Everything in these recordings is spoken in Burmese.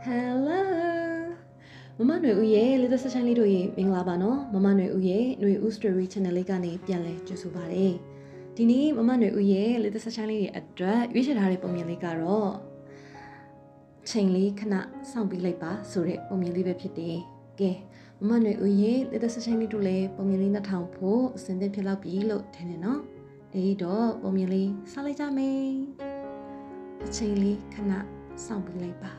Hello မမຫນွေဦးရဲ့လက်သက်ဆက်ချိုင်းလေးတို့ရေမင်္ဂလာပါနော်မမຫນွေဦးရဲ့ຫນွေဦး story channel လေးကနေပြန်လဲကြိုဆိုပါရစေဒီနေ့မမຫນွေဦးရဲ့လက်သက်ဆက်ချိုင်းလေးတွေအတွက်ရွေးချယ်ထားတဲ့ပုံမြင်လေးကတော့ချိန်လေးခဏစောင့်ပြီးလိုက်ပါဆိုတဲ့ပုံမြင်လေးပဲဖြစ်တယ်ကဲမမຫນွေဦးရဲ့လက်သက်ဆက်ချိုင်းလေးတို့လည်းပုံမြင်လေး2000ဖို့အစဉ်သင့်ဖြစ်လောက်ပြီလို့ထင်တယ်နော်အဲ့တော့ပုံမြင်လေးစလိုက်ကြမယ်အချိန်လေးခဏစောင့်ပြီးလိုက်ပါ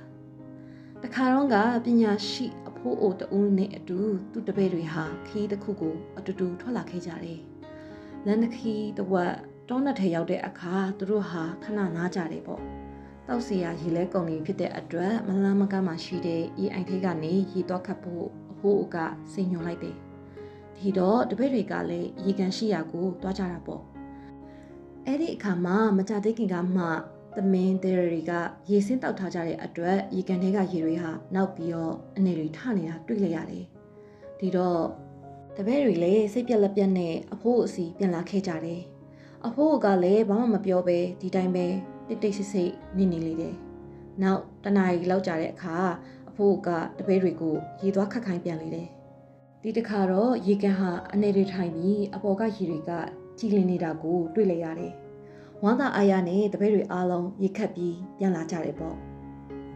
တခါတော့ကပညာရှိအဖိုးအိုတဦးနဲ့အတူသူ့တပည့်တွေဟာခီးတစ်ခုကိုအတူတူထွက်လာခဲ့ကြတယ်။လမ်းတစ်ခီးတစ်ဝက်တောနက်ထဲရောက်တဲ့အခါသူတို့ဟာခဏနားကြတယ်ပေါ့။တောက်စီရရေလဲကုန်နေဖြစ်တဲ့အတွက်မလန်းမကမ်းမှာရှိတဲ့ဤအိမ်ထိပ်ကနေရေတော့ခတ်ဖို့အဖိုးအိုကစိန်ညွှန်လိုက်တယ်။ဒီတော့တပည့်တွေကလည်းရေကန်ရှိရာကိုတွားကြတာပေါ့။အဲ့ဒီအခါမှာမကြသေးခင်ကမှသမင်းတွေကရေစင်းတောက်ထားကြတဲ့အတွက်ရေကန်ထဲကရေတွေဟာနောက်ပြီးတော့အနေတွေထနေတာတွေ့လိုက်ရတယ်။ဒီတော့တပည့်တွေလည်းစိတ်ပြက်လက်ပြက်နဲ့အဖိုးအစီပြန်လာခဲ့ကြတယ်။အဖိုးကလည်းဘာမှမပြောပဲဒီတိုင်းပဲတိတ်တိတ်ဆိတ်ဆိတ်နေလေတယ်။နောက်တနားရီလောက်ကြာတဲ့အခါအဖိုးကတပည့်တွေကိုရေသွားခတ်ခိုင်းပြန်လေတယ်။ဒီတစ်ခါတော့ရေကန်ဟာအနေတွေထိုင်ပြီးအပေါ်ကရေတွေကကြည်လင်နေတာကိုတွေ့လိုက်ရတယ်။ဝမ်းသာအားရနဲ့တပည့်တွေအားလုံးရေခတ်ပြီးပြန်လာကြတယ်ပေါ့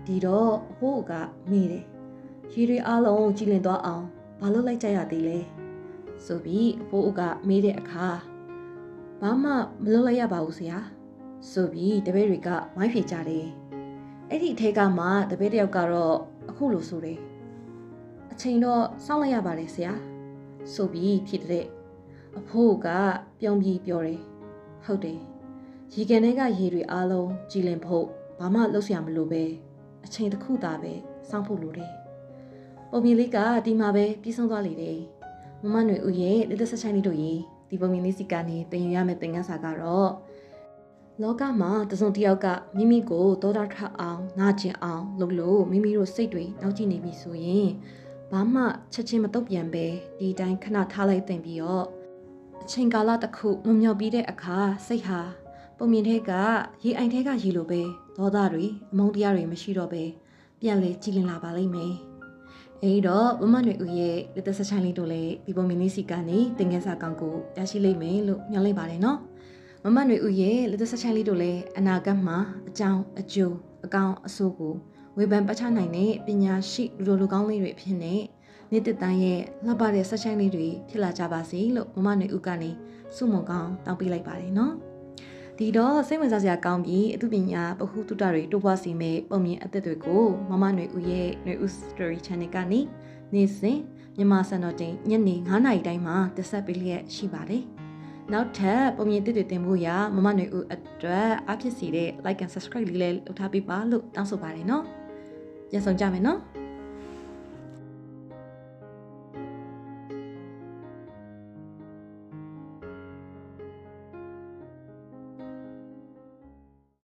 ဒီတော့အဖိုးကမေးတယ်ရေတွေအားလုံးကြည်လင်သွားအောင်ဘာလို့လိုက်ကြရသေးလဲဆိုပြီးအဖိုးကမေးတဲ့အခါဘာမှမလုပ်လိုက်ရပါဘူးဆရာဆိုပြီးတပည့်တွေကဝိုင်းဖြေကြတယ်အဲ့ဒီအထက်ကမှတပည့်တယောက်ကတော့အခုလိုဆိုတယ်အချိန်တော့စောင့်လိုက်ရပါတယ်ဆရာဆိုပြီးဖြစ်တဲ့အဖိုးကပြုံးပြီးပြောတယ်ဟုတ်တယ်ရေကန်ထဲကရေတွေအားလုံးကြည်လင်ဖို့ဘာမှလုပ်စရာမလိုပဲအချိန်တစ်ခုသာပဲစောင့်ဖို့လိုတယ်။ပုံမြင်လေးကဒီမှာပဲပြီးဆုံးသွားလေတယ်။မမຫນွေဦးရဲ့လက်သက်ဆက်ချိုင်းလေးတို့ရေဒီပုံမြင်လေးစီကနေတင်ယူရမယ့်သင်ခန်းစာကတော့လောကမှာတစုံတစ်ယောက်ကမိမိကိုသောတာထအောင်နာကျင်အောင်လုပ်လို့မိမိတို့စိတ်တွေနောက်ကျနေပြီဆိုရင်ဘာမှချက်ချင်းမတုတ်ပြန်ပဲဒီတိုင်းခဏထားလိုက်တင်ပြီးတော့အချိန်ကာလတစ်ခုလွန်မြောက်ပြီးတဲ့အခါစိတ်ဟာပုံမြင်ထဲကရေအိမ်ထဲကရေလိုပဲဒေါသတွေအမုန်းတရားတွေမရှိတော့ပဲပြန်လေကြည်လင်လာပါလိမ့်မယ်။အဲဒီတော့မမຫນွေဦးရဲ့လက်သက်ဆက်ချိုင်းလေးတို့လည်းဒီပုံမြင်လေးစီကနေတင်ငယ်စာကောင်းကိုရရှိလိမ့်မယ်လို့မျှော်လင့်ပါတယ်နော်။မမຫນွေဦးရဲ့လက်သက်ဆက်ချိုင်းလေးတို့လည်းအနာဂတ်မှာအကြောင်းအကျိုးအကောင်းအဆိုးကိုဝေဖန်ပတ်ချနိုင်တဲ့ပညာရှိလူကောင်းလေးတွေဖြစ်နေနေတဲ့တန်းရဲ့လှပတဲ့ဆက်ချိုင်းလေးတွေဖြစ်လာကြပါစေလို့မမຫນွေဦးကနေဆုမွန်ကောင်းတောင်းပေးလိုက်ပါတယ်နော်။ဒီတော့စိတ်ဝင်စားစရာကောင်းပြီးအမှုပညာပဟုတုတတွေတိုးပွားစေမယ့်ပုံမြင်အသစ်တွေကိုမမຫນွေဦးရဲ့ຫນွေဦး story channel ကနေနေ့စဉ်မြန်မာစံတော်ချိန်ညနေ9:00 နာရီတိုင်းမှာတက်ဆက်ပေးလျက်ရှိပါတယ်။နောက်ထပ်ပုံမြင်သစ်တွေတင်ဖို့ရမမຫນွေဦးအတွက်အားဖြစ်စေတဲ့ like and subscribe လေးလည်းလုပ်ထားပေးပါလို့တောင်းဆိုပါတယ်နော်။ပြန်ဆောင်ကြမယ်နော်။